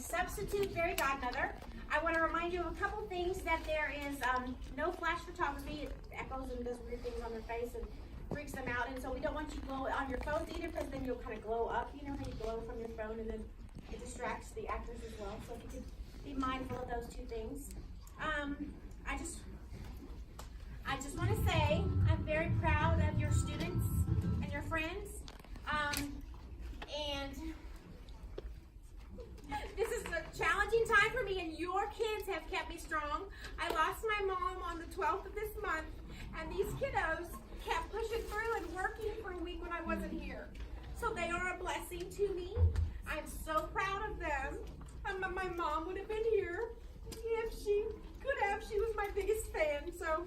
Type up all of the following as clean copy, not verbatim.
substitute fairy godmother. I want to remind you of a couple things, that there is no flash photography. It echoes and does weird things on their face and freaks them out. And so we don't want you to glow on your phones either, because then you'll kind of glow up. You know how you glow from your phone, and then it distracts the actors as well. So if you could be mindful of those two things. I just want to say I'm very proud of your students and your friends. And this is a challenging time for me, and your kids have kept me strong. I lost my mom on the 12th of this month, and these kiddos kept pushing through and working for a week when I wasn't here. So they are a blessing to me. I'm so proud of them. My mom would have been here if she could have. She was my biggest fan, so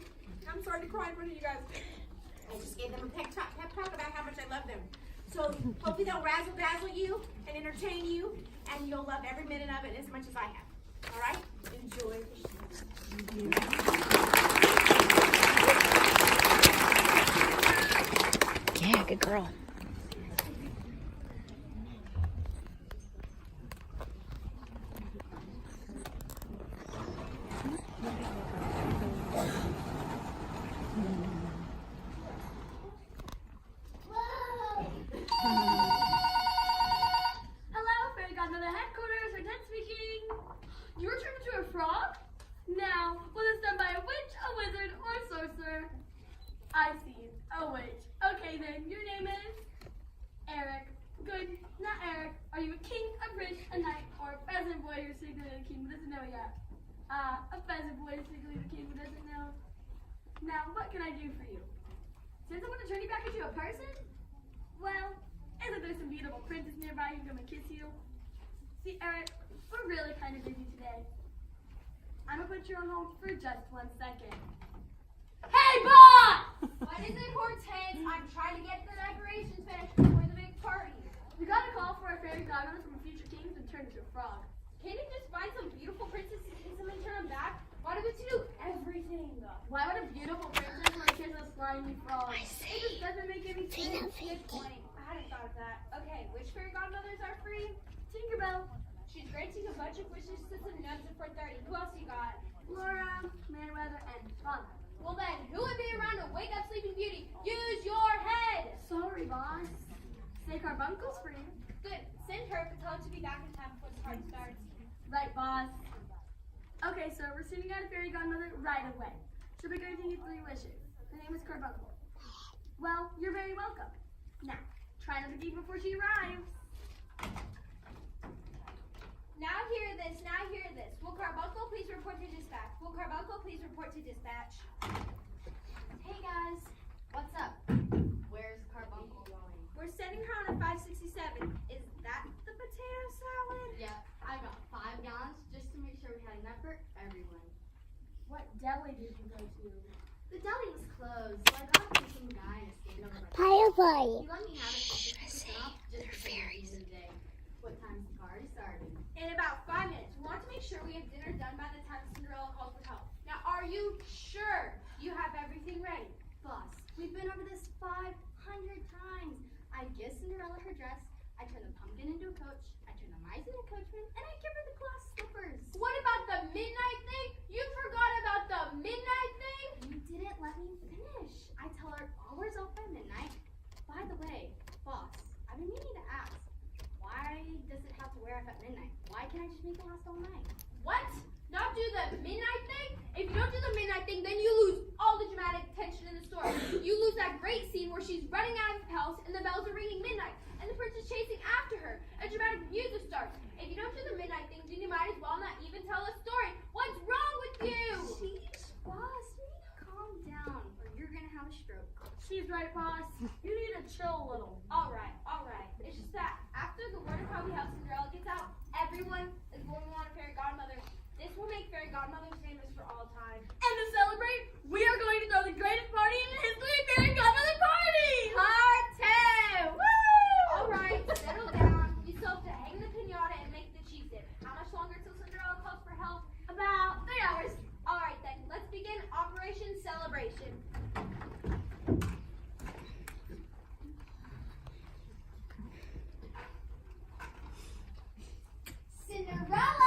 I'm sorry to cry in front of you guys. I just gave them a pep talk about how much I love them. So hopefully they'll razzle dazzle you and entertain you, and you'll love every minute of it as much as I have. All right? Enjoy. Yeah, good girl. I see. Oh, wait. Okay, then. Your name is? Eric. Good. Not Eric. Are you a king, a prince, a knight, or a pheasant boy who's secretly the king who doesn't know yet? A pheasant boy who's secretly the king who doesn't know. Now, what can I do for you? Since I want to turn you back into a person? Well, isn't there some beautiful princess nearby who can come and kiss you? See, Eric, we're really kind of busy today. I'm going to put you on hold for just 1 second. Hey, boss! What is it, Hortense? I'm trying to get the decorations finished before the big party. We got a call for a fairy godmother from a future king who's been turned into a frog. Can't you just find some beautiful princesses and kiss them and turn them back? Why do we have to do everything? Why would a beautiful princess want to kiss a slimy frog? It just doesn't make any sense. Good point. I hadn't thought of that. Okay, which fairy godmothers are free? Tinkerbell. She's granting a bunch of wishes to some nuns at 4:30. Who else you got? Laura, Meriwether, and Fauna. Well then, who would be around to wake up Sleeping Beauty? Use your head! Sorry, boss. Say Carbuncle's free. Good. Send her, but tell her to be back in time before the party starts. Right, boss. Okay, so we're sending out a fairy godmother right away. She'll be granting you 3 wishes. Her name is Carbuncle. Well, you're very welcome. Now, try not to eat before she arrives. Now hear this, now hear this. Will Carbuncle please report to dispatch? Will Carbuncle please report to dispatch? Hey guys, what's up? Where's Carbuncle going? We're sending her on a 567. Is that the potato salad? Yeah, I got 5 gallons just to make sure we had enough for everyone. What deli did you go to? The deli was closed, so I got it from some guy in a stand over by Firefly. He let me have it for 50% off just for the day. What time's the party starting? In about 5 minutes. We want to make sure we have dinner done by the time Cinderella calls for help. Now, are you sure you have everything ready? Boss, we've been over this 500 times. I give Cinderella her dress, I turn the pumpkin into a coach, I turn the mice into a coachman, and I give her the glass slippers. What about the midnight thing? You forgot about the midnight thing? You didn't let me finish. I tell her always off by midnight. By the way, boss, I've been meaning to ask, why does it have to wear off at midnight? Why can't I just make it last all night? What? Not do the midnight thing? If you don't do the midnight thing, then you lose all the dramatic tension in the story. You lose that great scene where she's running out of the palace and the bells are ringing midnight and the prince is chasing after her and dramatic music starts. If you don't do the midnight thing, then you might as well not even tell a story. What's wrong with you? Jeez, boss, you need to calm down or you're gonna have a stroke. She's right, boss. You need to chill a little. All right. It's just that after the word of how we help Cinderella gets out, everyone is going to want a fairy godmother. This will make fairy godmothers famous for all time. And to celebrate, we are going to throw the greatest party in the history of fairy godmother party! Party! Woo! All right, settle down. You still have to hang the piñata and make the cheese dip. How much longer till Cinderella calls for help? About 3 hours. All right then, let's begin Operation Celebration. Cinderella!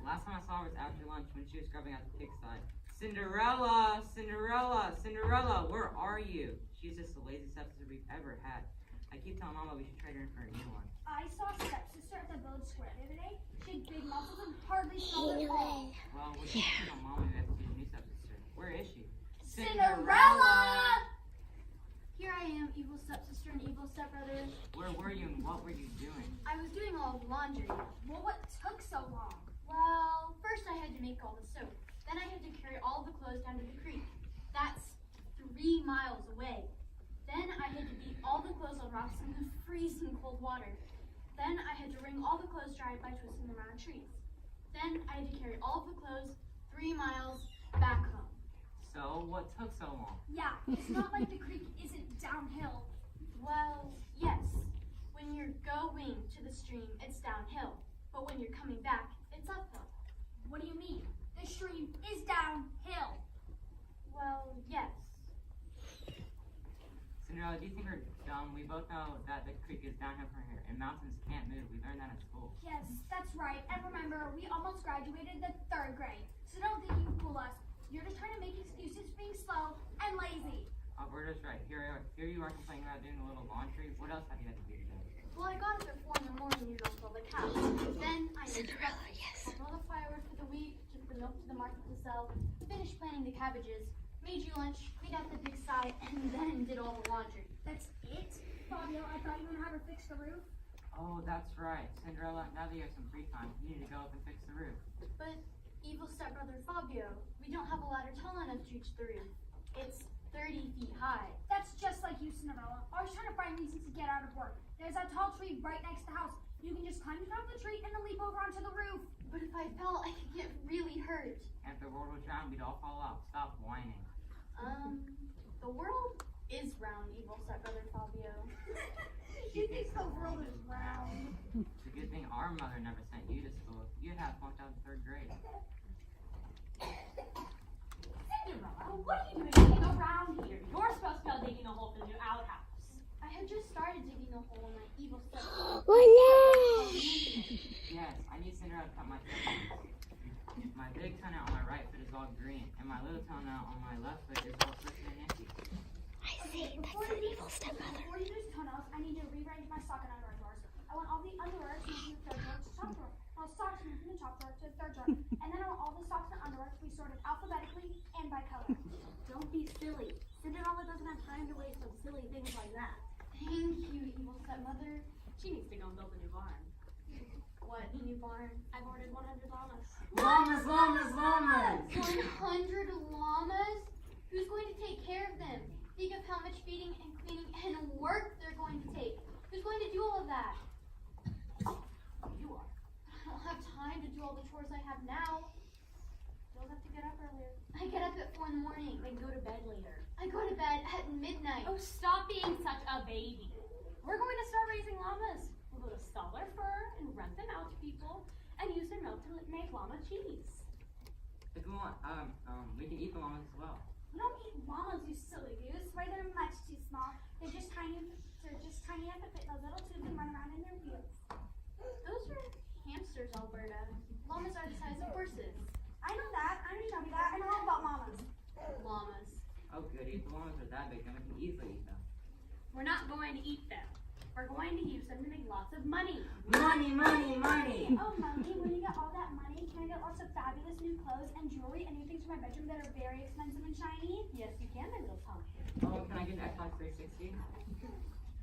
Last time I saw her was after lunch when she was scrubbing out the pigsty. Cinderella, Cinderella, Cinderella, where are you? She's just the laziest stepsister we've ever had. I keep telling Mama we should trade her in for a new one. I saw stepsister at the village square the other day. She had big muscles and hardly smelled at all. Well, we should tell Mama we have to get a new stepsister. Where is she? Cinderella! Here I am, evil stepsister and evil stepbrother. Where were you and what were you doing? I was doing all the laundry. Well, what took so long? Well, first I had to make all the soap. Then I had to carry all the clothes down to the creek. That's 3 miles away. Then I had to beat all the clothes on rocks in the freezing cold water. Then I had to wring all the clothes dry by twisting them around trees. Then I had to carry all of the clothes 3 miles back home. So, what took so long? Yeah, it's not like the creek isn't downhill. Well, yes. When you're going to the stream, it's downhill. But when you're coming back, it's uphill. What do you mean? The stream is downhill. Well, yes. Cinderella, do you think we're dumb? We both know that the creek is downhill from here, and mountains can't move. We learned that in school. Yes, that's right. And remember, we almost graduated the 3rd grade. So don't think you can fool us. You're just trying to make excuses for being slow and lazy. Alberta's right. Here you are complaining about doing a little laundry. What else have you had to do today? Well, I got up at 4 in the morning to fill the cow. Then I made breakfast, got all the firewood for the week, took the milk to the market to sell, finished planting the cabbages, made you lunch, cleaned out the pigsty, and then did all the laundry. That's it? Fabio, I thought you were going to have her fix the roof. Oh, that's right. Cinderella, now that you have some free time, you need to go up and fix the roof. But, evil stepbrother Fabio, we don't have a ladder tall enough to reach the roof. It's 30 feet high. That's just like you, Cinderella. Always trying to find reasons to get out of work. There's that tall tree right next to the house. You can just climb to the top of the tree and then leap over onto the roof. But if I fell, I could get really hurt. And if the world was round, we'd all fall out. Stop whining. The world is round, evil stepbrother Fabio. She thinks the world is round. It's a good thing our mother never sent you to school. You'd have flunked out in 3rd grade. Cinderella, what are you doing around here? You're supposed to go digging a hole for the new outhouse. I had just started digging a hole in my evil stepbrother. Yes, I need Cinderella to cut my toenails. My big toenail on my right foot is all green, and my little toenail on my left foot is all crooked and itchy. Before you do his toenails, I need to rearrange my sock and underwear drawers. I want all the underwear to move from the 3rd drawer to the top drawer. All socks to move from the top drawer to the 3rd drawer. And then I want all the socks and underwear to be sorted alphabetically and by color. Don't be silly. Cinderella doesn't have time to waste on silly things like that. Thank you, evil stepmother. She needs to go and build a new barn. What new barn? I've ordered 100 llamas. Llamas, llamas, llamas! 100 llamas? Who's going to take care of them? Think of how much feeding and cleaning and work they're going to take. Who's going to do all of that? You are. I don't have time to do all the chores I have now. You'll have to get up earlier. I get up at 4 in the morning. Then go to bed later. I go to bed at midnight. Oh, stop being such a baby. We're going to start raising llamas. We're going to sell their fur and rent them out to people and use their milk to make llama cheese. If you want, we can eat the llamas as well. You don't eat llamas, you silly goose. Why, they're much too small. They're just tiny enough to fit in those little tubes and run around in their wheels. Those are hamsters, Alberta. Llamas are the size of horses. I know that. I know that. I know all about llamas. Llamas. Oh goody, if the llamas are that big, then we can easily eat them. We're not going to eat them. We're going to use them to make lots of money. Money, money, money! Oh, Mommy, when you get all that money, can I get lots of fabulous new clothes and jewelry and new things for my bedroom that are very expensive and shiny? Yes, you can, my little Tom. Oh, can I get an Xbox 360?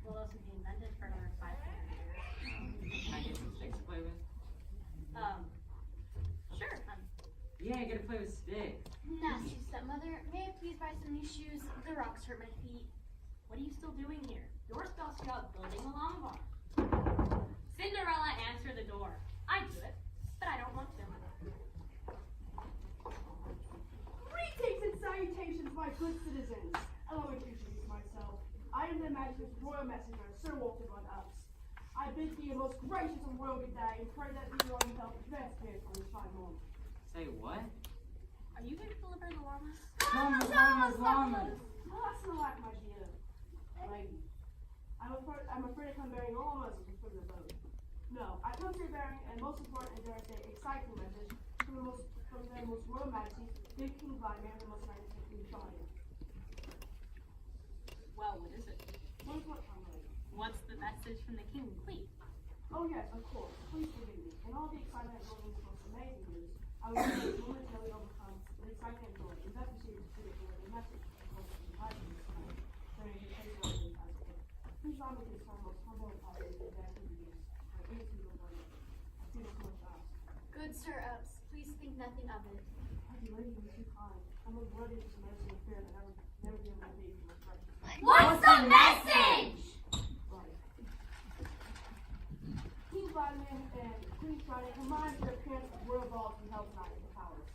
Well, those would be invented for another 500 years. Can I get some sticks to play with? Sure. Yeah, I get to play with sticks. Nasty stepmother, may I please buy some new shoes? The rocks hurt my feet. What are you still doing here? You're supposed to be out building a llama barn. Cinderella, answer the door. I do it, but I don't want to. Greetings and salutations, my good citizens. Allow me to introduce myself. I am the Majesty's Royal Messenger, Sir Walter von Ups. I bid thee a most gracious and royal good day and pray that thee royal health best care for this fine morning. Say what? Are you going to deliver the llamas? Llamas, llamas, llamas! Oh, that's not like my dear lady. I'm afraid I come bearing all llamas before the boat. No, I come to bearing, and most important and dare I say, exciting message to their most royal majesties, Big King Godmother and the most magnificent Queen Charlotte. Well, what is it? What is what, Charlotte? What's the message from the king and queen? Oh yes, of course. Please forgive me. In all the excitement of building this most amazing news, I was momentarily overcome with excitement and joy. And thus received a spirit for the message of course in the Bible this time. During his face as it were. Please allow me to express most humble apologies for that introduced by any single one. I feel so much asked. Good Sir Ups, please think nothing of it. Happy lady, you too kind. I'm unworthy of this mercy and fear that I would never be able to be from my precious. What's the message? Right. King Vladimir and Queen Charlotte combined their appearance of royal ball to be held tonight at the palace.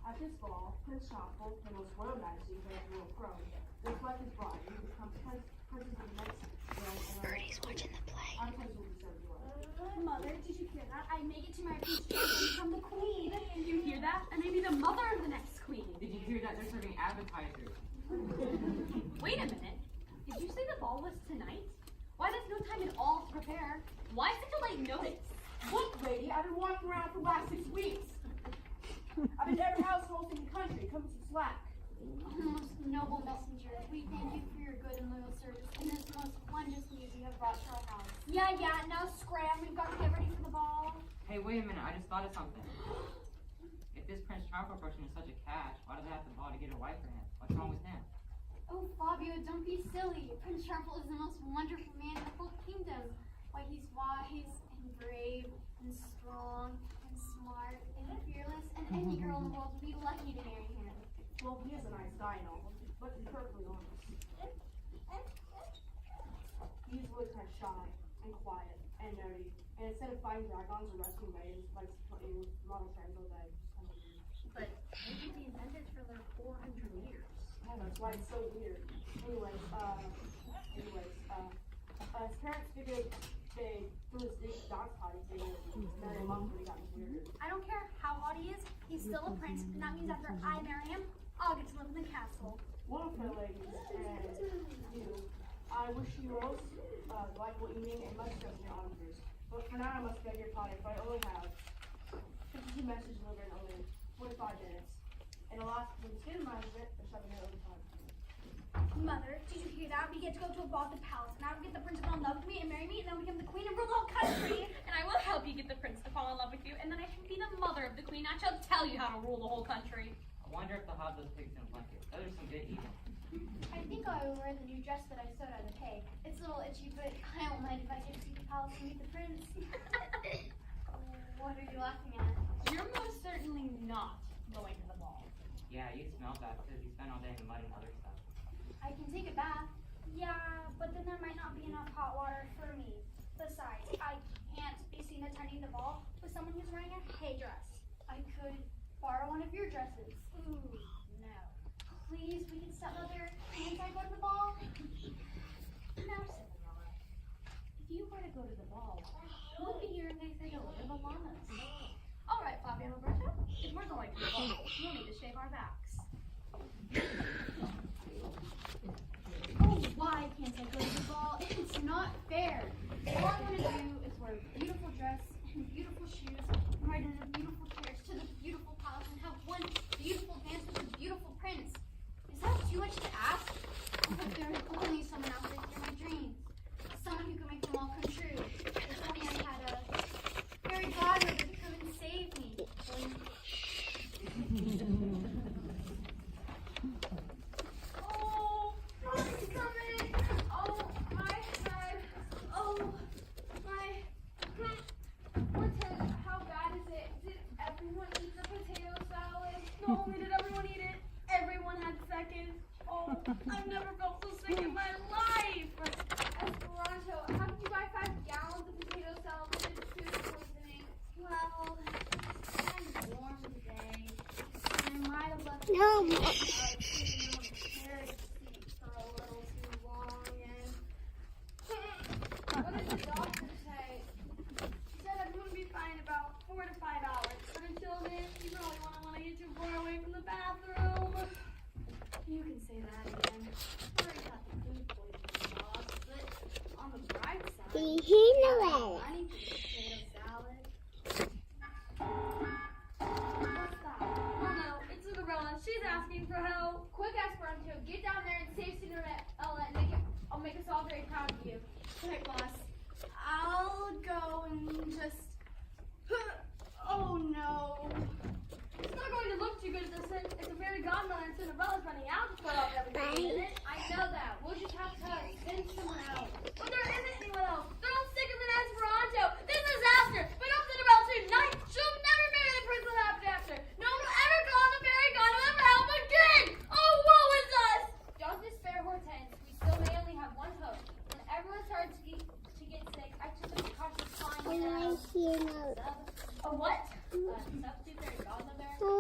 At this ball, Prince Champful, the most royal majesty who has royal throne, will select his bride and become princess of the next realm. Birdie's watching the play. Our place will be served well. Mother, did you hear that? I make it to my prince and become the queen. Did you hear that? I may be the mother of the next queen. Did you hear that they're serving appetizers? Wait a minute. Did you say the ball was tonight? Why, there's no time at all to prepare. Why such a late notice? Look, lady, I've been walking around for the last 6 weeks. I've been to every household in the country. Come to slack. Most noble messenger, we thank you for your good and loyal service in this most wondrous news you have brought to our house. Yeah, now scram. We've got to get ready for the ball. Hey, wait a minute, I just thought of something. If this Prince Charmful person is such a catch, why do they have to ball to get a wife for him? What's wrong with him? Oh, Fabio, don't be silly. Prince Charmful is the most wonderful man in the whole kingdom. Why, he's wise and brave and strong and smart and fearless, and any girl in the world would be lucky to marry him. Well, he is a nice guy and all, but to be perfectly honest, he's really kind of shy and quiet and nerdy. And instead of fighting dragons or rescuing maidens, likes to play with model trains all day. But they can be invented for like 400 years. Yeah, that's why it's so weird. Anyways, his parents figured they threw his big dance party to marry a monk when he got weird. I don't care how hot he is. He's still a prince, and that means after I marry him, I'll get to live in the castle. Wonderful ladies, and you, I wish you most delightful evening and much success in your honors. But for now, I must beg your pardon, for I only have 52 messages delivered in only 45 minutes. And alas, for the state of mind of it, there's 7 minutes overtime. Mother, did you hear that? We get to go to a ball at the palace, and I will get the prince to fall in love with me and marry me, and then I'll become the queen and rule the whole country. And I will help you get the prince to fall in love with you, and then I shall be the mother of the queen. I shall tell you how to rule the whole country. I wonder if they'll have those pigs in a blanket. Those are some good eating. I think I will wear the new dress that I sewed out of hay. It's a little itchy, but I don't mind if I get to see the palace and meet the prince. What are you laughing at? You're most certainly not going to the ball. Yeah, you smell bad because you spent all day in the mud and other stuff. I can take a bath. Yeah, but then there might not be enough hot water for me. Besides, I can't be seen attending the ball with someone who's wearing a hay dress. I could borrow one of your dresses. Ooh, no. Please, we can step mother and I go to the ball. Now, Cinderella, if you were to go to the ball, who would be your next to deliver the llamas? All right, Fabio and Roberta, if we're going to the ball, we'll need to shave our backs. Oh, why can't I go to the ball? It's not fair. All I want to do is wear a beautiful dress and beautiful shoes and ride in a beautiful carriage to the beautiful palace and have one beautiful dance with a beautiful prince. Is that too much to ask? But there is only someone out there for my dreams. Someone who can make them all come true. If only I had a fairy godmother to come and save me. Oh, mom's coming. Oh, my head. Oh, my. Potato, how bad is it? Did everyone eat the potato salad? Not only did everyone eat it, everyone had seconds. Oh, I've never felt so sick in my life. Esperanto, how did you buy 5 gallons of potato salad with food poisoning? Well, it's kind of warm today. And I might have left No. the carriage seat for a little too long. And What did the doctor say? He said everyone would be fine in about 4 to 5 hours. But until then, you probably want to get too far away from the bathroom. you can say that again. I already got the food poisoning dog, but on the bright side, Cinderella. I need the potato salad. What's asking for help. Quick, Esperanto, get down there and save Cinderella and I'll make us all very proud of you. Okay, boss. I'll go and just. Oh no. It's not going to look too good if the fairy godmother and Cinderella's running out to put off everything, isn't it? I know that. We'll just have to send someone else. But there isn't anyone else. They're all sicker than Esperanto. This is a disaster. But if Cinderella tonight, she'll never marry the prince we'll have after. No one will ever call on the fairy godmother for help again. Oh, woe is us! Don't despair, Hortense. We still may only have one hope. When everyone started to get sick, I took the precaution of flying in A what? substitute fairy godmother. What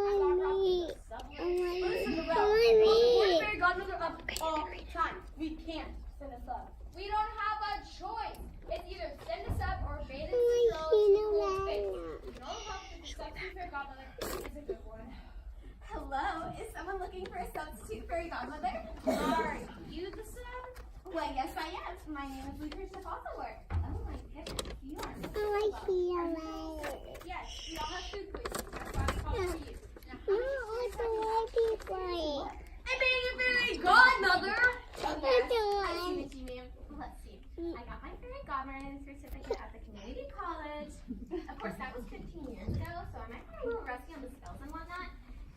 is Cinderella? We're the fairy godmother of all time. We can't send us up. We don't have a choice. It's either send us up or bathe us in space. We can all hope that the substitute fairy godmother is a good one. Hello, is someone looking for a substitute fairy godmother? Are you the sub? Well, yes, I am. My name is Lucretia Fossilworth. Oh my goodness, you are Yes, we all have food poisoning. That's why we call for you. I'm being a fairy godmother. Nice to meet you, ma'am. Let's see. I got my fairy godmother certificate at the community college. Of course, that was 15 years ago, so I might be a little rusty on the spells and whatnot.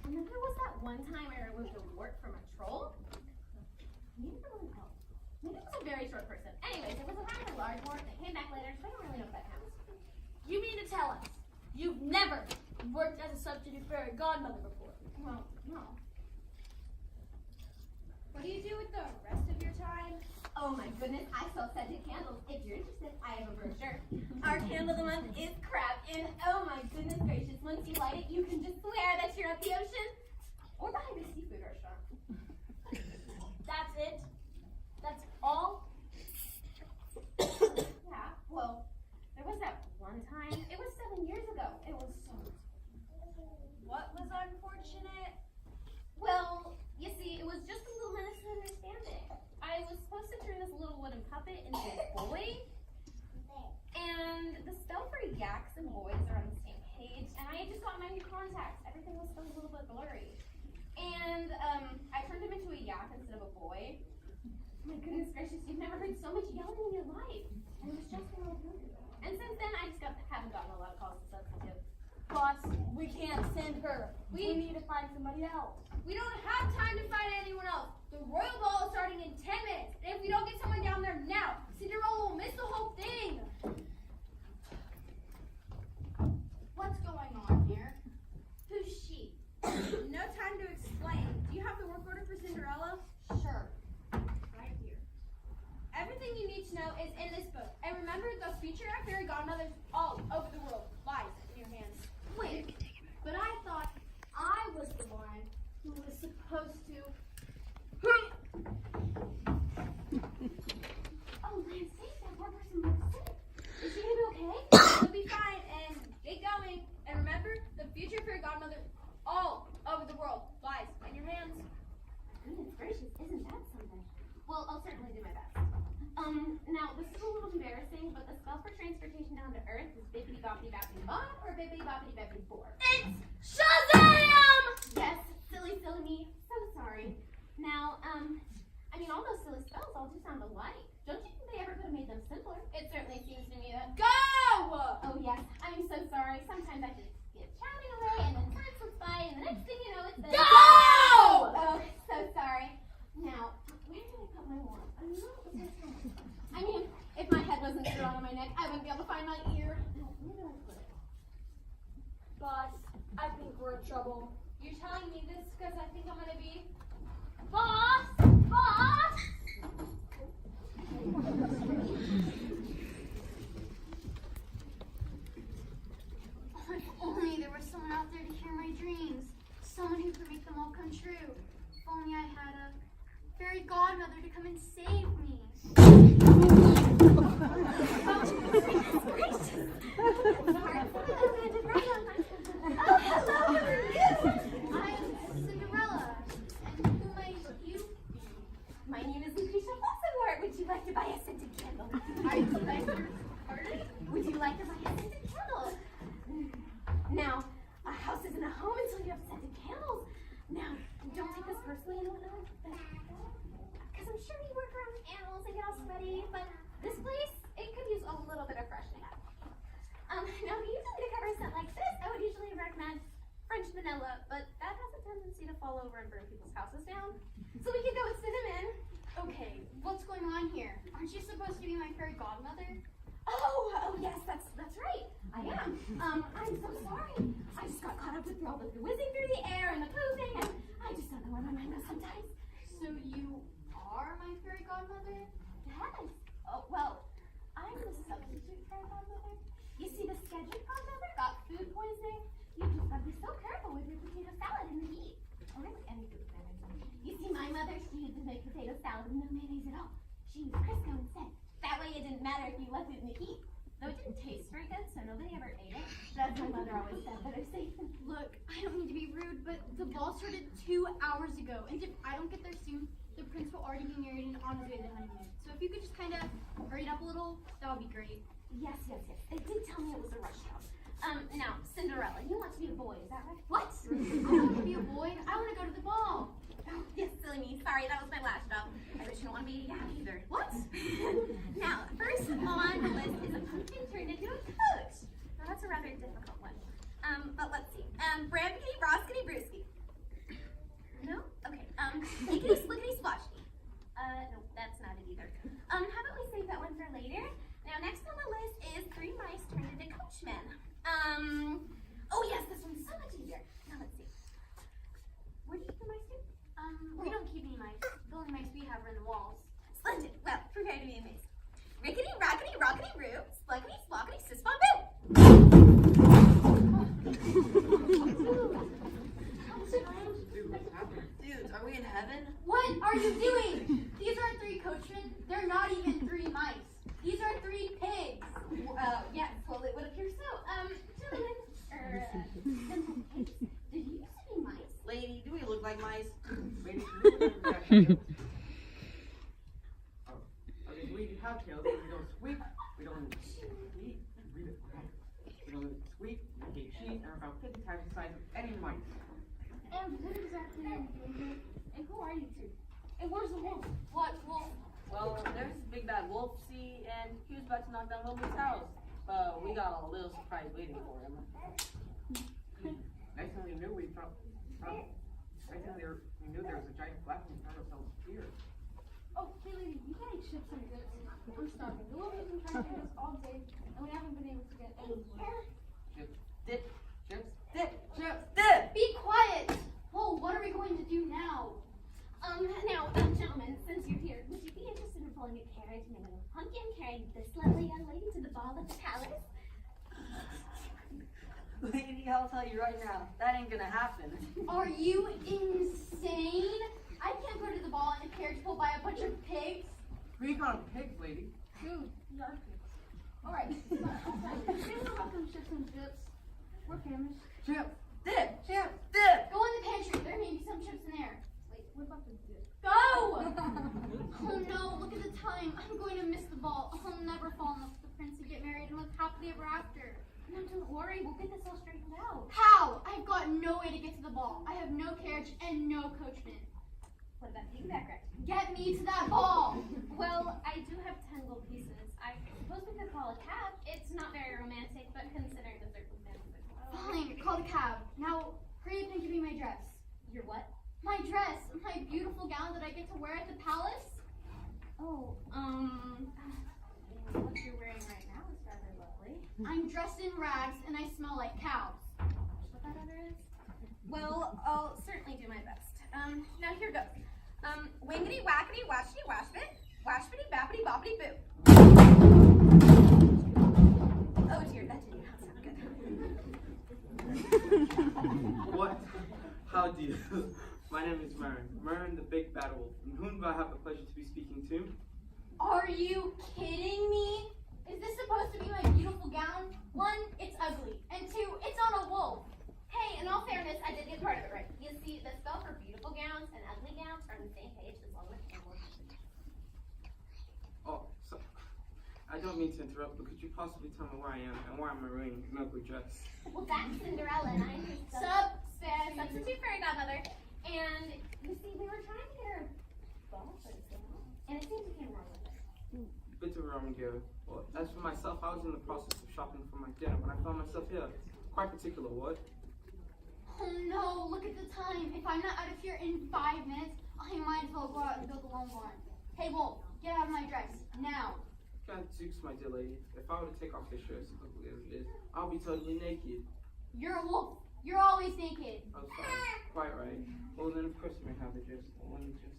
And then there was that one time I removed a wart from a troll. Maybe it was an elf. Maybe it was a very short person. Anyways, it was a rather large wart that came back later, so I don't really know if that counts. You mean to tell us you've never worked as a substitute fairy godmother before? Well, no. What do you do with the rest of your time? Oh my goodness, I sell scented candles. If you're interested, I have a brochure. Our candle of the month is crab, and oh my goodness gracious, once you light it, you can just swear that you're at the ocean or behind a seafood restaurant. That's it? That's all? Yeah, well, there was that one time. It was 7 years ago. It was so. What was unfortunate? Well, you see, it was just a little misunderstanding. I was supposed to turn this little wooden puppet into a boy, and the spell for yaks and boys are on the same page, and I had just got my new contacts. Everything was still a little bit blurry. And I turned him into a yak instead of a boy. My goodness gracious, you've never heard so much yelling in your life. And it was just a little movie. And since then, I just haven't gotten a lot of calls to substitute. Boss, we can't send her. We need to find somebody else. We don't have time to find anyone else. The royal ball is starting in 10 minutes. And if we don't get someone down there now, Cinderella will miss the whole thing. What's going on here? Who's she? No time to explain. Do you have the work order for Cinderella? Sure. Right here. Everything you need to know is in this book. And remember, the future fairy godmothers all over the world lies in your hands. Wait, but I thought I was the one who was supposed to. Oh, Lance, that poor person looks sick. Is she gonna be okay? You'll be fine and get going. And remember, the future fairy godmothers all over the world lies in your hands. Goodness gracious, isn't that something? Well, I'll certainly do my best. Now, this is a little embarrassing, but the spell for transportation down to Earth is bippity boppity bappity bop or bippity boppity bappity bor. It's Shazam! Yes, silly me. So sorry. Now, I mean, all those silly spells all do sound alike. Don't you think they ever could have made them simpler? It certainly seems to me that. Go! Oh, yes, I'm so sorry. Sometimes I just get chatting away, and then time slips by, and the next thing you know, it's the. Go! Oh, so sorry. Now, where did I put my wand? I mean, if my head wasn't screwed on my neck, I wouldn't be able to find my ear. Now, where did I put it? Boss, I think we're in trouble. You're telling me this because I think I'm going to be. Boss! Boss! Oh, if only there was someone out there to hear my dreams. Someone who could make them all come true. If only I had a fairy godmother to come and save me. Oh, hello, how are you? I'm Cinderella. And who might you be? My name is Lucretia Fossilworth. Would you like to buy a scented candle? Would you like to buy a scented candle? Now, a house isn't a home until you have scented candles. Now, don't already, but this place, it could use a little bit of freshening up. Now usually to cover a scent like this, I would usually recommend French vanilla, but that has a tendency to fall over and burn people's houses down. So we could go with cinnamon. Okay, what's going on here? Aren't you supposed to be my fairy godmother? Oh yes, that's right. I am. I'm so sorry. I just got caught up with all the whizzing through the air and the pooping, and I just don't know where my mind goes sometimes. So you are my fairy godmother? Yes. Oh, well, I'm the substitute fairy godmother. You see, the scheduled godmother got food poisoning. You just gotta be so careful with your potato salad in the heat. Or really any food mayonnaise. You see, my mother, she used to make potato salad with no mayonnaise at all. She used Crisco instead. That way it didn't matter if you left it in the heat. Though it didn't taste very good, so nobody ever ate it. That's what my mother always said, better safe than Look, I don't mean to be rude, but the ball started 2 hours ago, and if I don't get there soon, the prince will already be married and on his way to the honeymoon. So if you could just kind of hurry it up a little, that would be great. Yes. They did tell me it was a rush job. Now, Cinderella, you want to be a boy, is that right? What? I don't want to be a boy. I want to go to the ball. Oh, yes, silly me. Sorry, that was my last job. I bet you don't want to be a yak either. What? Now, first on the list is a pumpkin turned into a coach. Now, that's a rather difficult one. But let's see. Brambikity, Roskity, Brewski. No? Okay. Lickety, splickety, splotchety. No, that's not it either. How about we save that one for later? Now, next on the list is 3 mice turned into coachmen. Oh yes, this one's so much easier. Now, let's see. Where do you keep the mice to? We don't keep any mice. The only mice we have are in the walls. Splendid. Well, prepare to be amazed. Rickety, rockety, rockety, roo. Spluckety, splockety, sis, boo. Dudes, are we in heaven? What are you doing? These aren't 3 coachmen. They're not even 3 mice. These are 3 pigs. Yes, well, it would appear so. Gentlemen, simple pigs. Did you used to be mice? Lady, do we look like mice? Lady, oh, okay, we have tails, but we don't squeak, we don't eat, we don't squeak, we can't cheat, and we're about 50 times the size of any mice. And what exactly are you doing here? And who are you two? And where's the wolf? What wolf? Well, there's this big bad wolf, see, and he was about to knock down Wilbur's house. But we got a little surprise waiting for him. Next time we knew we knew there was a giant black one in front of us here. Oh, hey lady, you got any chips and dips? I'm starving. The wolf has been trying to get us all day, and we haven't been able to get any. Chips, dip, chips, dip, chips, dip! Be quiet! Oh, what are we going to do now? Now, gentlemen, since you're here, would you be interested in pulling a carriage made of a pumpkin carrying this lovely young lady to the ball at the palace? Lady, I'll tell you right now, that ain't gonna happen. Are you insane? I can't go to the ball in a carriage pulled by a bunch of pigs. Who you calling pigs, lady? Dude, you are pigs. Alright, they know about them chips and dips. We're famished. Chips, dip, chips, dip! Go in the pantry. There may be some chips in there. Wait, what about the dip? Go! Oh no, look at the time. I'm going to miss the ball. I'll never fall in love with the prince and get married and live happily ever after. No, don't worry, we'll get this all straightened out. How? I've got no way to get to the ball. I have no carriage and no coachman. What about piggyback ride? Get me to that ball! Well, I do have 10 gold pieces. I suppose we could call a cab. It's not very romantic, but considering the circumstances. Fine, call the cab. Now, hurry up and give me my dress. Your what? My dress, my beautiful gown that I get to wear at the palace. Oh, what you're wearing right now is rather lovely. I'm dressed in rags and I smell like cows. What that other is? Well, I'll certainly do my best. Now here goes. Wingity, whackity, washity, washbit, washbitty, bappity, boppity, boo. Oh dear, that did not sound good. What? How do you? My name is Mern. Mern, the big bad wolf. And whom do I have the pleasure to be speaking to? Are you kidding me? Is this supposed to be my beautiful gown? 1, it's ugly. And 2, it's on a wolf. Hey, in all fairness, I did get part of it right. You see, the spell for beautiful gowns and ugly gowns are on the same page as long as Oh, so, I don't mean to interrupt, but could you possibly tell me where I am and why I'm wearing an ugly dress? well, that's Cinderella, and I'm her substitute fairy godmother. And you see, we were trying to get her ball, so to say, and it seems we came wrong with it. wrong gear. Well, as for myself, I was in the process of shopping for my dinner when I found myself here. Quite particular, what? Oh no, look at the time. If I'm not out of here in 5 minutes, I might as well go out and build a long barn. Hey Wolf, get out of my dress, now. Gadzooks, my dear lady. If I were to take off this shirt as quickly as it is, I'll be totally naked. You're a wolf. You're always naked. Oh, sorry. Quite right. Well, then of course you may have the dress. Let me just...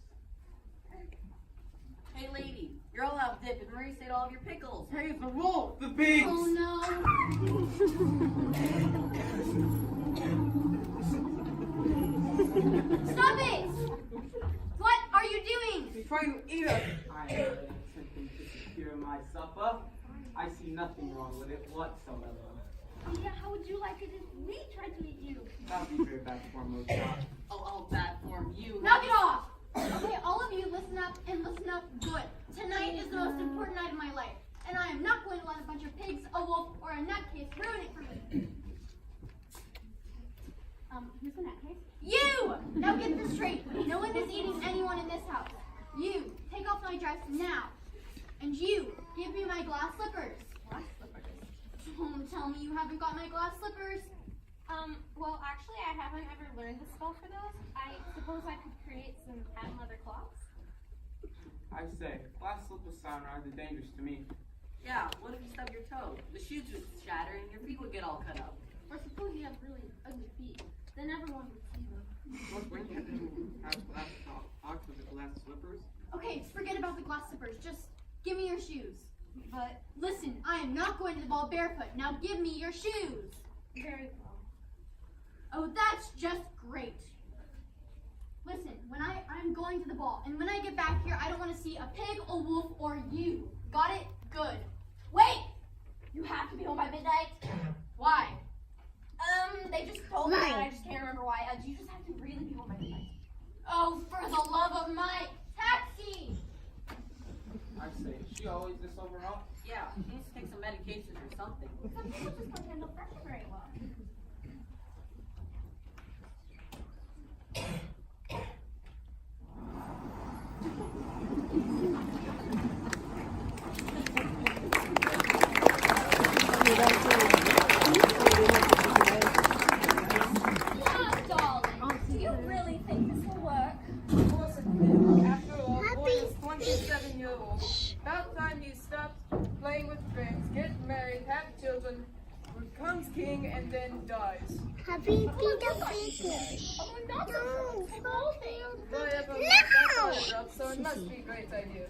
Hey lady, you're all out dip and Maurice ate all of your pickles. Hey, it's the wolf! The pigs! Oh no. Stop it! What are you doing? He's trying to eat us! I am attempting to secure my supper. I see nothing wrong with it whatsoever. Yeah, how would you like it if we tried to eat you? That'd be very bad form, Mozart. Oh, bad form, you. Knock it off! Okay, all of you listen up and listen up good. Tonight is the most important night of my life, and I am not going to let a bunch of pigs, a wolf, or a nutcase ruin it for me. Who's the nutcase? You! Now get this straight. No one is eating anyone in this house. You, take off my dress now. And you, give me my glass slippers. Glass slippers. Don't tell me you haven't got my glass slippers. Well, actually, I haven't ever learned the spell for those. I suppose I could create some patent leather clogs. I say, glass slippers sound rather dangerous to me. Yeah, what if you stub your toe? The shoes would shatter and your feet would get all cut up. Or suppose you have really ugly feet. Then everyone would see them. What bring you to have glass clogs with the glass slippers? Okay, forget about the glass slippers. Just give me your shoes. But listen, I am not going to the ball barefoot. Now give me your shoes. Very well. Oh, that's just great. Listen, when I'm going to the ball, and when I get back here, I don't want to see a pig, a wolf, or you. Got it? Good. Wait! You have to be home by midnight. Why? They just told me, and I just can't remember why. You just have to really be home by midnight. Oh, for the love of my taxi! I say, is she always this overall? Yeah, she needs to take some medications or something. Some people just don't handle pressure very well. Yeah, darling. Do you really think this will work? Of course it will. After all, boy is 27 years old. About time he stops playing with friends, gets married, have children, becomes king, and then dies. Happy fish. Oh, not no. Whole thing. Whatever, I thought it up, so it must be a great idea.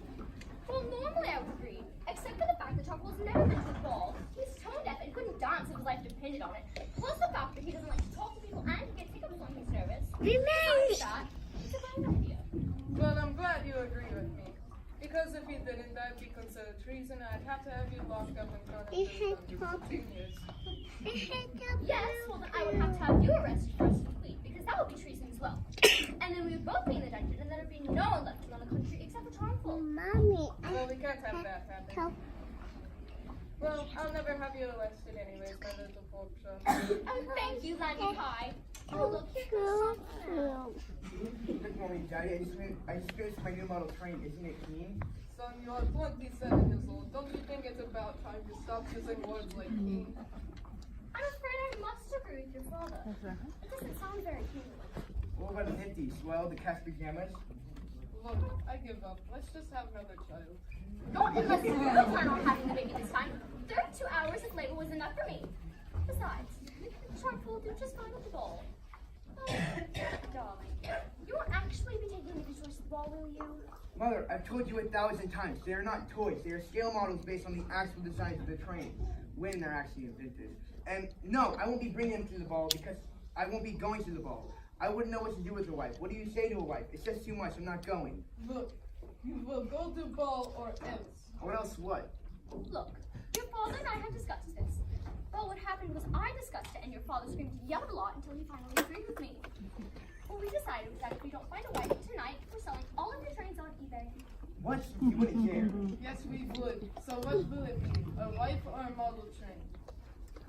Well, normally I would agree, except for the fact that Chocolat's never been to the ball. He's tone deaf and couldn't dance if his life depended on it. Plus the fact that he doesn't like to talk to people and he gets hiccups when he's nervous. Besides that, it's a bad idea. Well, I'm glad you agree with me. Because if you didn't, that'd be considered treason, and I'd have to have you locked up in front of me for 15 years. Yes, well then I would have to have you arrested first and complete, because that would be treason as well. And then we would both be in the dungeon, and there would be no one left to run the country except for Charmful. Well, we can't have that happen. Well, I'll never have you arrested anyways, my little pork chop. Oh, thank you, Landy Pie. Oh, look, here goes Charmful. Good morning, Daddy. I just finished my new model train. Isn't it keen? Son, you're 27 years old. Don't you think it's about time to stop using words like king? I'm afraid I must agree with your father. It doesn't sound very kingly. What about the nifty? Swell, the cat's pajamas? Look, I give up. Let's just have another child. Not unless you really plan on having the baby this time. 32 hours of labor was enough for me. Besides, Charmful will do just fine with the ball. Oh, darling, you won't actually be taking the resource to the ball, will you? Mother, I've told you 1,000 times. They are not toys. They are scale models based on the actual designs of the train, when they're actually invented. And no, I won't be bringing them to the ball because I won't be going to the ball. I wouldn't know what to do with a wife. What do you say to a wife? It's just too much. I'm not going. Look, you will go to ball or else. What else? What? Look, your father and I have discussed this. Well, what happened was I discussed it, and your father screamed and yelled a lot until he finally agreed with me. What we decided was that if we don't find a wife tonight, we're selling all of your trains on eBay. What? You wouldn't care. Yes, we would. So what will it be? A wife or a model train?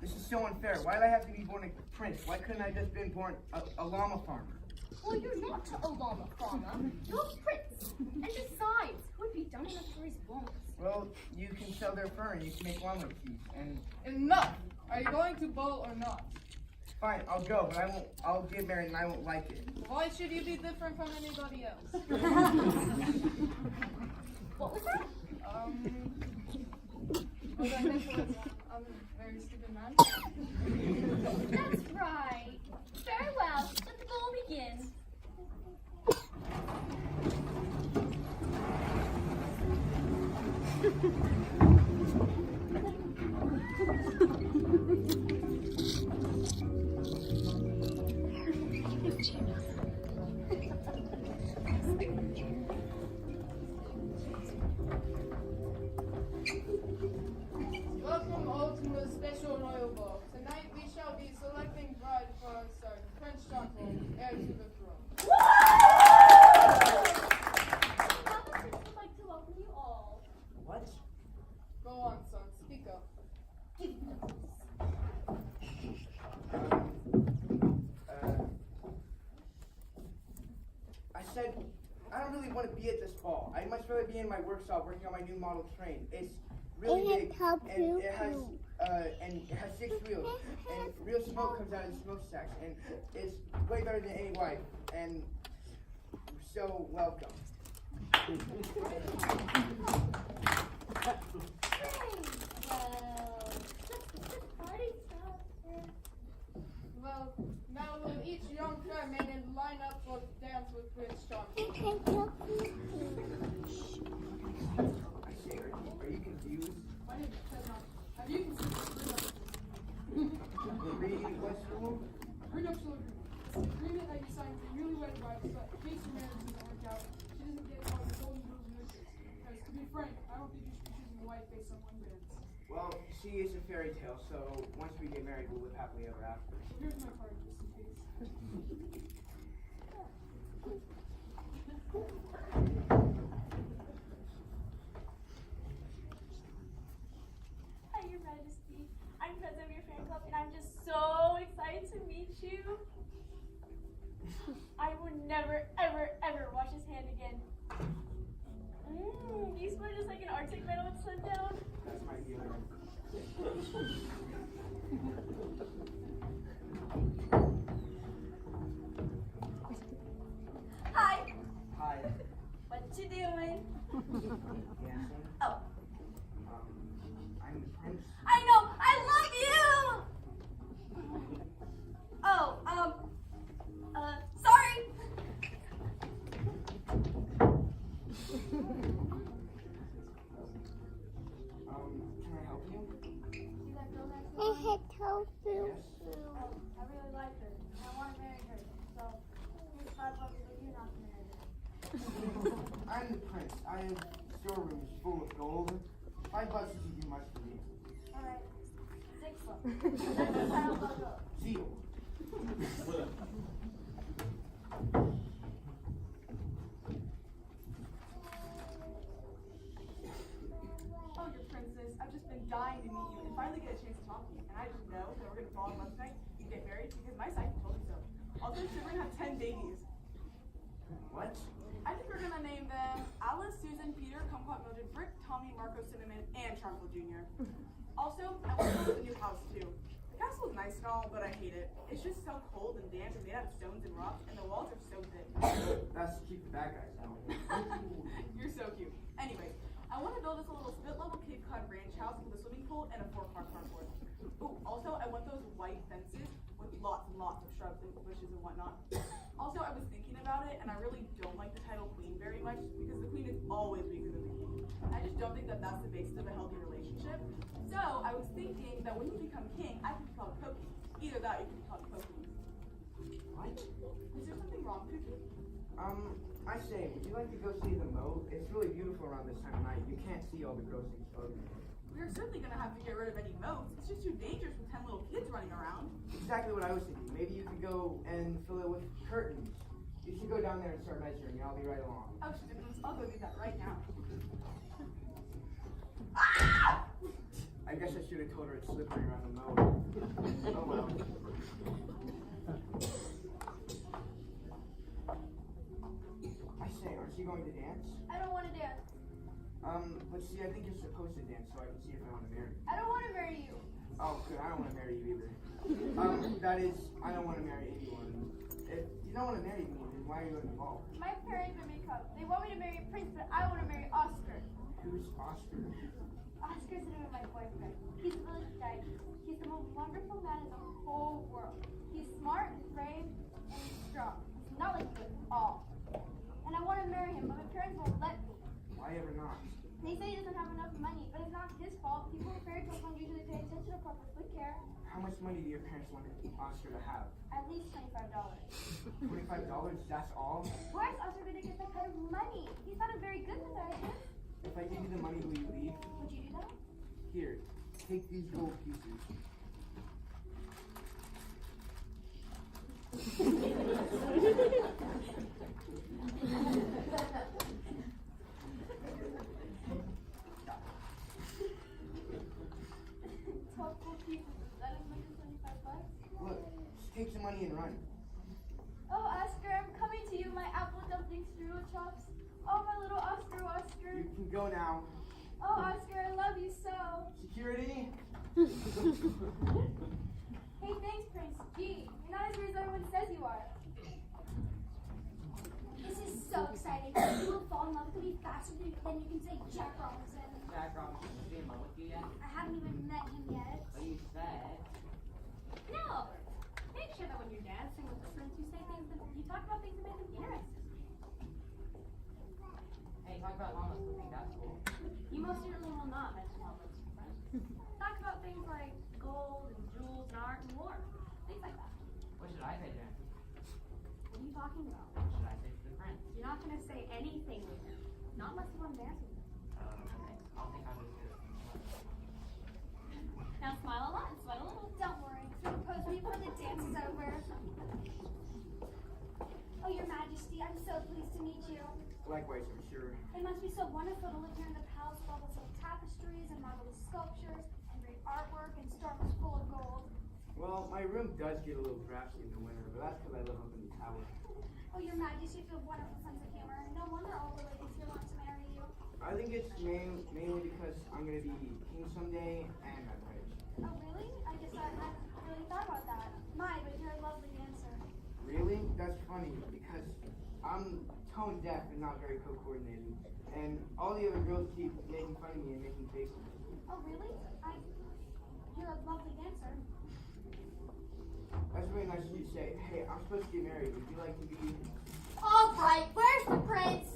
This is so unfair. Why did I have to be born a prince? Why couldn't I have just been born a llama farmer? Well, you're not a llama fauna. You're a prince. And besides, who would be dumb enough to raise llamas? Well, you can sell their fur and you can make llama teeth. And Enough! Are you going to bowl or not? fine, I'll go, but I won't. I'll get married and I won't like it. Why should you be different from anybody else? What was that? What I meant was, I'm a very stupid man. That's right. Very well. Let the bowl begin. Welcome all to a special royal ball. Tonight we shall be selecting bride for our son, Prince Chocolate, heir to the throne. Papa Prince would like to welcome you all. What? Go on, son, speak up. I said, I don't really want to be at this ball. I'd much rather be in my workshop working on my new model train. It's really big, and it has 6 wheels, and real smoke comes out of the smokestacks, and it's way better than any wife, and so welcome. Well, now will each young fair maiden line up for dance with Prince Chocolate? I say, are you confused? My name is Ted. Have you considered What's the rule? prenuptial agreement? It's an agreement that you sign with your newlywed wife so that in case your marriage doesn't work out, she doesn't get all the golden rules and riches. Because to be frank, I don't think you should be choosing a wife based on one dance. Well, she is a fairy tale, so once we get married, we'll live happily ever after. So here's my card just in case. Hi, Your Majesty. I'm president of your fan club, and I'm just so excited to meet you. I will never, ever, ever wash his hand again. You smell just like an Arctic meadow with sundown. That's my dealer. Hi. Hi. What you doing? Dancing. Oh, I'm the prince. I know. I love you. Oh, sorry. Can I help you? See that girl next I had told you. Yes. Oh, I really like her. I want to marry her. So, here's $5 for you not to marry her. I'm the prince. I have storerooms full of gold. $5 isn't too much for me. Alright. 6 bucks. That's the final logo. Deal. Oh, your princess. I've just been dying to meet you and finally get a chance to talk to you. And I didn't know that we're going to fall in love tonight and get married because my psychic told me so. Also, we're going to have 10 babies. What? I think we're going to name them Alice, Susan, Peter, Kumquat, Mildred, Brick, Tommy, Marco, Cinnamon, and Charcoal Jr. Also, I want to build a new house too. The castle is nice and all, but I hate it. It's just so cold and damp and made out of stones and rocks, and the walls are so thick. That's to keep the bad guys out. You're so cute. Anyways, I want to build us a little split-level Cape Cod ranch house with a swimming pool and a 4-car carport. Ooh, also, I want those white fences with lots and lots of shrubs and bushes and whatnot. Also, I was thinking about it, and I really don't like the title queen very much because the queen is always weaker than the king. I just don't think that that's the basis of a healthy relationship. So, I was thinking that when you become king, I could be called Cokie. Either that or you could be called Cokie. What? Is there something wrong, Cookie? I say, would you like to go see the moat? It's really beautiful around this time of night. You can't see all the gross exposure. We're certainly going to have to get rid of any moats. It's just too dangerous with 10 little kids running around. Exactly what I was thinking. Maybe you could go and fill it with curtains. You should go down there and start measuring. I'll be right along. Oh, I'll go do that right now. I guess I should have told her it's slippery around the moat. Oh well. But see, I think you're supposed to dance so I can see if I want to marry you. I don't want to marry you. Oh, good. I don't want to marry you either. That is, I don't want to marry anyone. If you don't want to marry me, then why are you at the ball? My parents made me come. They want me to marry a prince, but I want to marry Oscar. Who's Oscar? Oscar's the name of my boyfriend. He's a village guy. He's the most wonderful man in the whole world. He's smart, brave, and he's strong. He's not like you at all. And I want to marry him, but my parents won't let me. Why ever not? They say he doesn't have enough money, but it's not his fault. People with fairy tales don't usually pay attention to purposely care. How much money do your parents want Oscar to have? At least $25. $25? That's all? Why is Oscar going to get that kind of money? He's not a very good therapist. If I give you the money, will you leave? Would you do that? Here, take these gold pieces. Look, just take some money and run. Oh, Oscar, I'm coming to you, my apple dumpling strudel chops. Oh, my little Oscar. You can go now. Oh, Oscar, I love you so. Security? Hey, thanks, Prince. Gee, you're not as weird as everyone says you are. This is so exciting. You will fall in love with me faster than you can say Jack Robinson. Jack Robinson, is he in love with you yet? I haven't even met him yet. What you said. No. Make sure that when you're dancing with the prince, you say things that you talk about things that make him interested. Hey, talk about llamas. I think that's cool. You most certainly will not mention all those friends. Talk about things like gold and jewels and art and war. Things like that. What should I say, Jen? What are you talking about? What should I say to the prince? You're not going to say anything with him. Not unless you want to dance with him. Okay. I'll think I'll just do it. Now smile a lot and sweat a little. Don't worry. You'll propose me before the dance is over. Oh, Your Majesty, I'm so pleased to meet you. Likewise, I'm sure. It must be so wonderful to live here in the palace with all the silk tapestries and marvelous sculptures and great artwork and storerooms full of gold. Well, my room does get a little drafty in the winter, but that's because I live up in the tower. Oh, Your Majesty, you have a wonderful sense of humor. No wonder all the ladies here want to marry you. I think it's mainly because I'm going to be king someday and I'm rich. Oh, really? I guess I hadn't really thought about that. My, but you're a lovely dancer. Really? That's funny because I'm tone deaf and not very co-coordinated. And all the other girls keep making fun of me and making faces. Oh, really? You're a lovely dancer. That's really nice of you to say. Hey, I'm supposed to get married. Would you like to be... All right, where's the prince?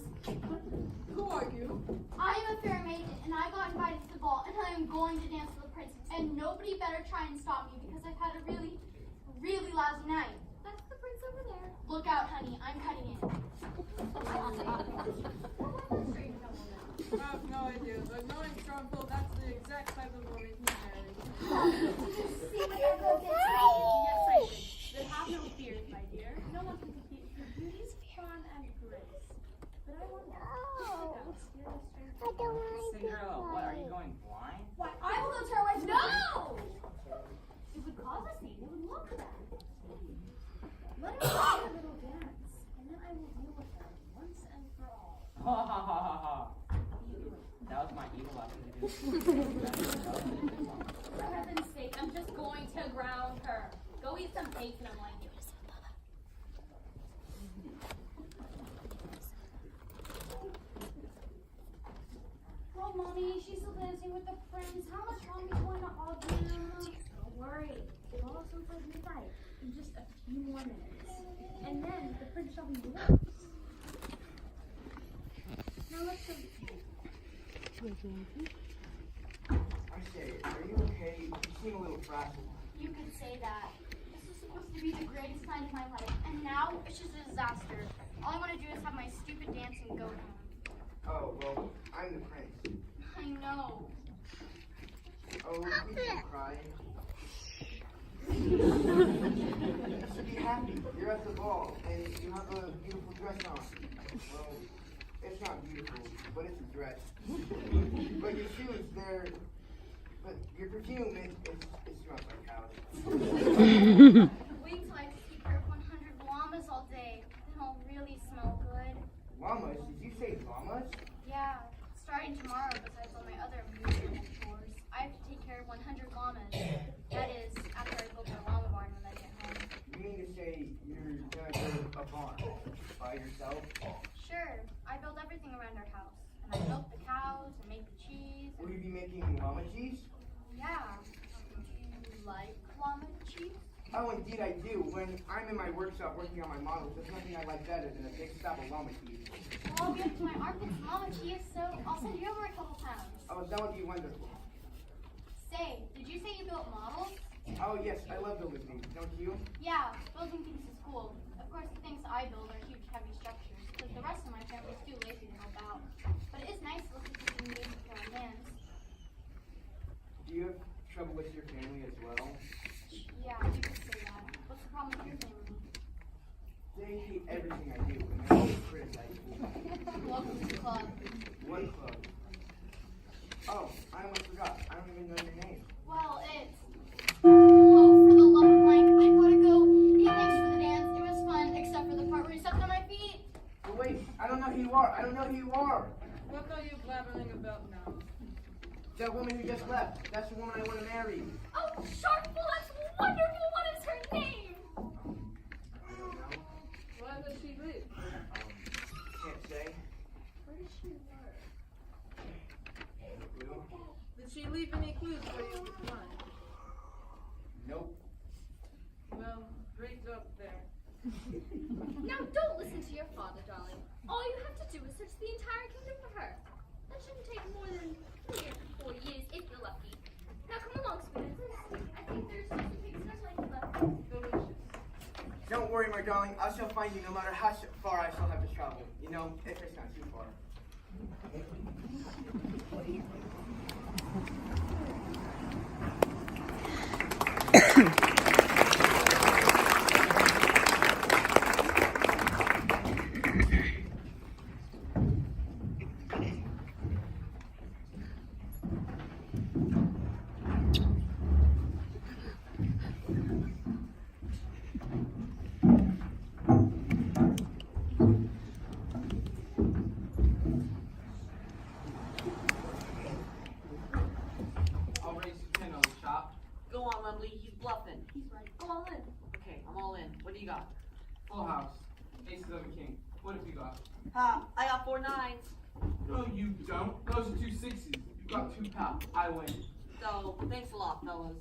Who are you? I am a fair maiden, and I got invited to the ball, and I am going to dance with the prince. And nobody better try and stop me because I've had a really, really lousy night. That's the prince over there. Look out, honey, I'm cutting in. I have no idea, but knowing Trumbull, that's the exact type of woman he married. Did you see what I wrote Yes, I did. But have no fears, my dear. No one can compete with your beauty, charm, and grace. But I wonder, Cinderella, what, are you going blind? Why, I will go to her wife. No! It would cause a scene. It would look bad. Let her do a little dance, and then I will deal with her once and for all. Ha ha ha ha ha. That was my evil lesson to do. For heaven's sake, I'm just going to ground her. Go eat some cake and I'm like, Oh, Mommy, she's still dancing with the prince. How much longer is going to argue? don't worry. The ball is over midnight in just a few more minutes. And then the prince shall be yours. Now let's go. I say, are you okay? You seem a little frazzled. You could say that. This was supposed to be the greatest night of my life, and now it's just a disaster. All I want to do is have my stupid dance and go home. Oh, well, I'm the prince. I know. Oh, please don't cry. You should be happy. You're at the ball, and you have a beautiful dress on. Well, it's not beautiful, but it's a dress. But your shoes, but your perfume, it smells like house. Wait till I take care of 100 llamas all day. Then I'll really smell good. Llamas? Did you say llamas? Yeah, it's Starting tomorrow, besides all my other amusement chores, I have to take care of 100 llamas. That is, after I build their llama barn when I get home. You mean to say you're gonna build a barn by yourself? Sure, I build everything around our house. And I milk the cows and make the cheese. Will you be making llama cheese? Yeah. Do you like llama cheese? Oh, indeed I do. When I'm in my workshop working on my models, there's nothing I like better than a big slab of llama cheese. Well, I'll be up to my armpits in llama cheese, so I'll send you over a couple pounds. Oh, that would be wonderful. Say, did you say you built models? Oh, yes, I love building things, don't you? Yeah, building things is cool. Of course, the things I build are huge, heavy structures, because the rest of my family is too lazy to help out. But it is nice to look at something made with your own hands. Do you have trouble with your family as well? Yeah, you could say that. What's the problem with your family? They hate everything I do, and they always criticize me. Welcome to the club. What club? Oh, I almost forgot. I don't even know your name. Well, it's... Oh, for the love of Mike, I gotta go. Hey, thanks for the dance. It was fun, except for the part where you stepped on my feet. But wait, I don't know who you are. I don't know who you are. What are you blabbering about now? That woman who just left. That's the woman I want to marry. Oh, Sharkful, that's wonderful. What is her name? Where does she live? Can't say. Where does she work? Clue? Did she leave any clues for you to find? Nope. Well, great job there. Now don't listen to your father, darling. All you have to do is search the entire kingdom for her. That shouldn't take more than 3 or 4 years if you're lucky. Now come along, sweetheart. I think there's some pigs left. Delicious. Don't worry, my darling. I shall find you no matter how far I shall have to travel. You know, if it's not too far. I'll raise the 10 on the shop. Go on, Lumley. He's bluffing. He's right. Go all in. Okay, I'm all in. What do you got? Full house. Aces of a king. What have you got? Ha! I got 4 nines. No, you don't. Those are 2 sixes. You got 2 pal. I win. So, thanks a lot, fellas.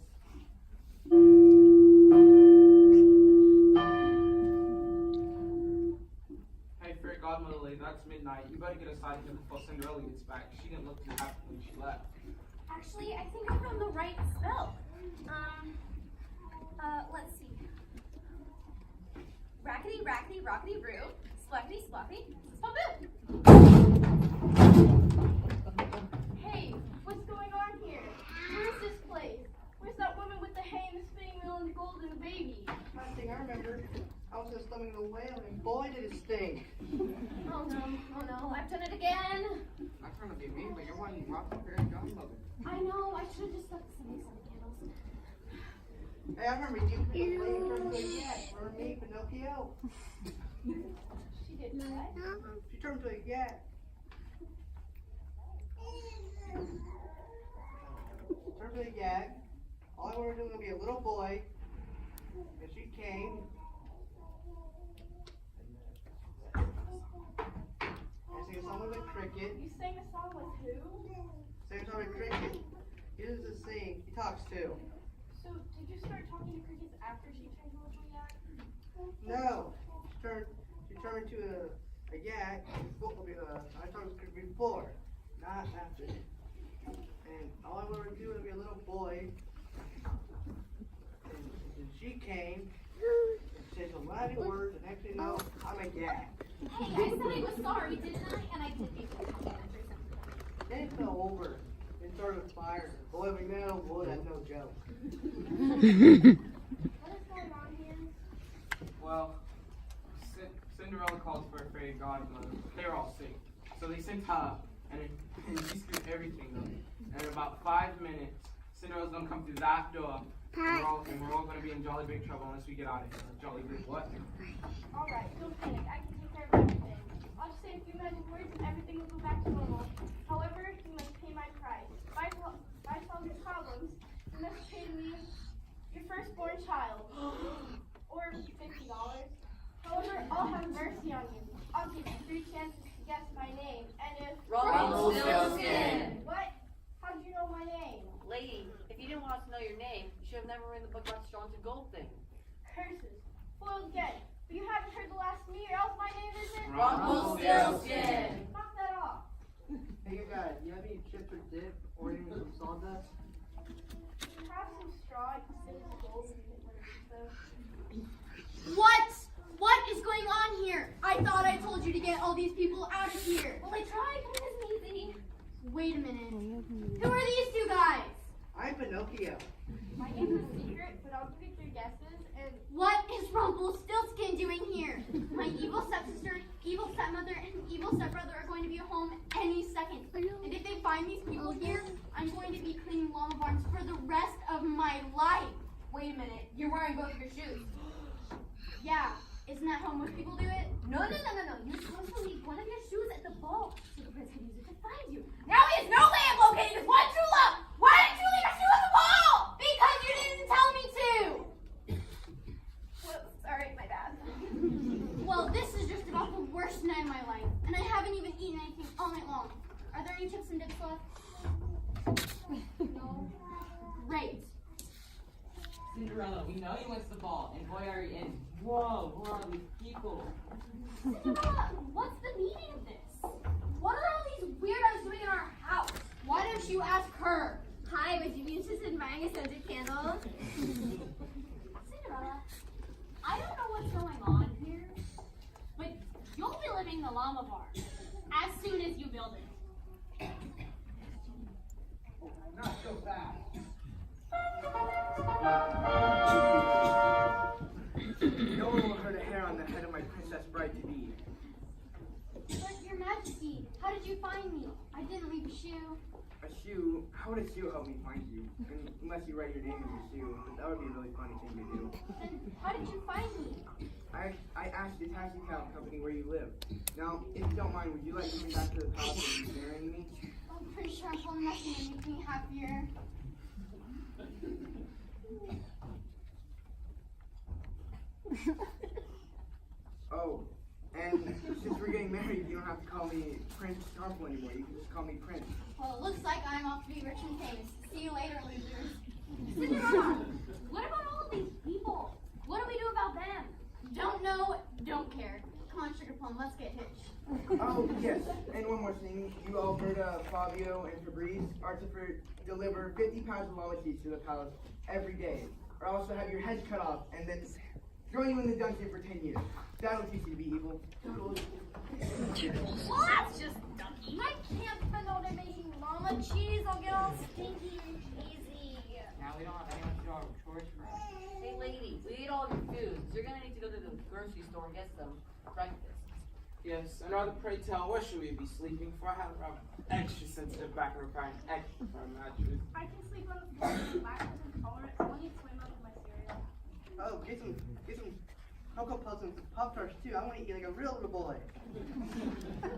Hey, fairy godmother lady, that's midnight. You better get aside here before Cinderella gets back. She didn't look too happy when she left. Actually, I think I found the right spell. Let's see. Rackety, rackety, rockety, roo. Splackety, splackety, spaboo. Hey, what's going on here? Where's this place? Where's that woman with the hay and the spinning wheel and the gold and the baby? Last thing I remember, I was just thumbing the whale, and boy, did it stink. Oh no, I've done it again. I'm trying to be mean, but you're wanting to rock the fairy godmother. I know, I should have just stuck some candles. Hey, I remember you playing turned to a yak. Remember me, Pinocchio? She did what? She turned to a yak. Turned to a yak. All I wanted to do was be a little boy. And she came. I sang a song with a cricket. You sang a song with who? Sang a song with a cricket. He doesn't sing, he talks too. So, did you start talking to crickets after she turned into a yak? No. She turned into a yak. I thought it was before, not after. And all I wanted to do was be a little boy. And she came and said a lot of words, and next thing you know, I'm a yak. Hey, I said I was sorry, didn't I? And I did make a compliment or something. Then it fell over and started with fire. Boy, McNeil, boy, that's no joke. What is going on here? Well, Cinderella called for a fairy godmother. They were all sick. So they sent her, and she screwed everything up. And in about 5 minutes, Cinderella's gonna come through that door, and we're all gonna be in jolly big trouble unless we get out of here. Jolly big what? Alright, don't panic. I can take care of everything. I'll just say a few magic words and everything will go back to normal. However, I'll give you 3 chances to guess my name. And if Rumpelstiltskin. What? How did you know my name? Lady, if you didn't want us to know your name, you should have never read the book about strong to gold thing. Curses. Foiled again. But you haven't heard the last me, or else my name isn't Rumpelstiltskin. Knock that off. Hey, you guys, you have any chips or dip or even some sawdust? Have some straw. You can save the gold and get rid of those. What? What is going on here? I thought I told you to get all these people out of here. Well, I tried, but it isn't easy. Wait a minute. Who are these 2 guys? I'm Pinocchio. My name is secret, but I'll give you 3 guesses. And What is Rumpelstiltskin doing here? My evil stepsister, evil stepmother, and evil stepbrother are going to be home any second. And if they find these people here, I'm going to be cleaning llama barns for the rest of my life. Wait a minute, you're wearing both of your shoes. Yeah, isn't that how most people do it? No. You're supposed to leave one of your shoes at the ball so the prince can use it to find you. Now he has no way of locating his one true love. Why didn't you leave your shoe at the ball? Because you didn't tell me to! Whoops, sorry, my bad. Well, this is just about the worst night of my life, and I haven't even eaten anything all night long. Are there any chips and dips left? No. Great. Cinderella, we know you went to the ball, and boy are you in. Whoa, who are all these people? Cinderella, what's the meaning of this? What are all these weirdos doing in our house? Why don't you ask her? Hi, would you be interested in buying a scented candle? Cinderella, I don't know what's going on here, but you'll be living in the llama barn as soon as you build it. Not so fast. No one will hurt a hair on the head of my princess bride-to-be. But, Your Majesty, how did you find me? I didn't leave a shoe. A shoe? How would a shoe help me find you? Unless you write your name in your shoe, but that would be a really funny thing to do. Then how did you find me? I asked the taxi cab company where you live. Now, if you don't mind, would you like to come back to the palace and marry me? I'm pretty sure I'm pulling nothing to make me happier. Oh, and since we're getting married, you don't have to call me Prince Scarful anymore. You can just call me Prince. Well, it looks like I'm off to be rich and famous. See you later, losers. Cinderella, what about all of these people? What do we do about them? Don't know, don't care. Come on, Sugar Plum, let's get hitched. Oh, yes, and one more thing. You, Alberta, Fabio, and Fabrice are to deliver 50 pounds of llama cheese to the palace every day. Or else they'll have your heads cut off and then throw you in the dungeon for 10 years. That'll teach you to be evil. Well, that's just ducky. I can't spend all day making llama cheese. I'll get all stinky and cheesy. Now we don't have anyone to do our chores for us. Hey lady, we ate all of your food. So you're gonna need to go to the grocery store and get some breakfast. Yes, and rather pray tell, where should we be sleeping? For I have a extra sensitive back and require an extra firm mattress. I can sleep on the floor. I'm lactose intolerant. I only swim up with my cereal. Oh, get some Cocoa Puffs and some Pop-Tarts too. I want to eat like a real little boy.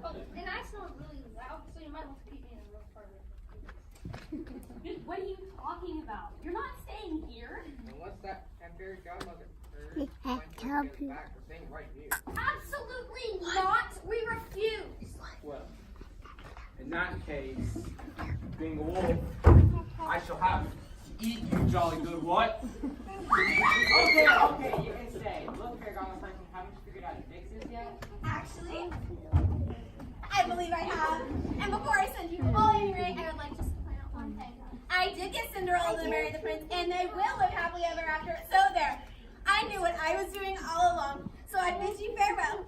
Oh, and I snore really loud, so you might want to keep me in a real further. What are you talking about? You're not staying here. And what's that fairy godmother? Back, we're staying right here. Absolutely not. We refuse. Well, in that case, being a wolf, I shall have to eat you, jolly good what? Okay, you can stay. Look here, Godmother, haven't you figured out your fixes yet? Actually, I believe I have. And before I send you all any ring, I would like to point out one thing. I did get Cinderella to marry the prince, and they will live happily ever after. So there. I knew what I was doing all along. So I bid you farewell.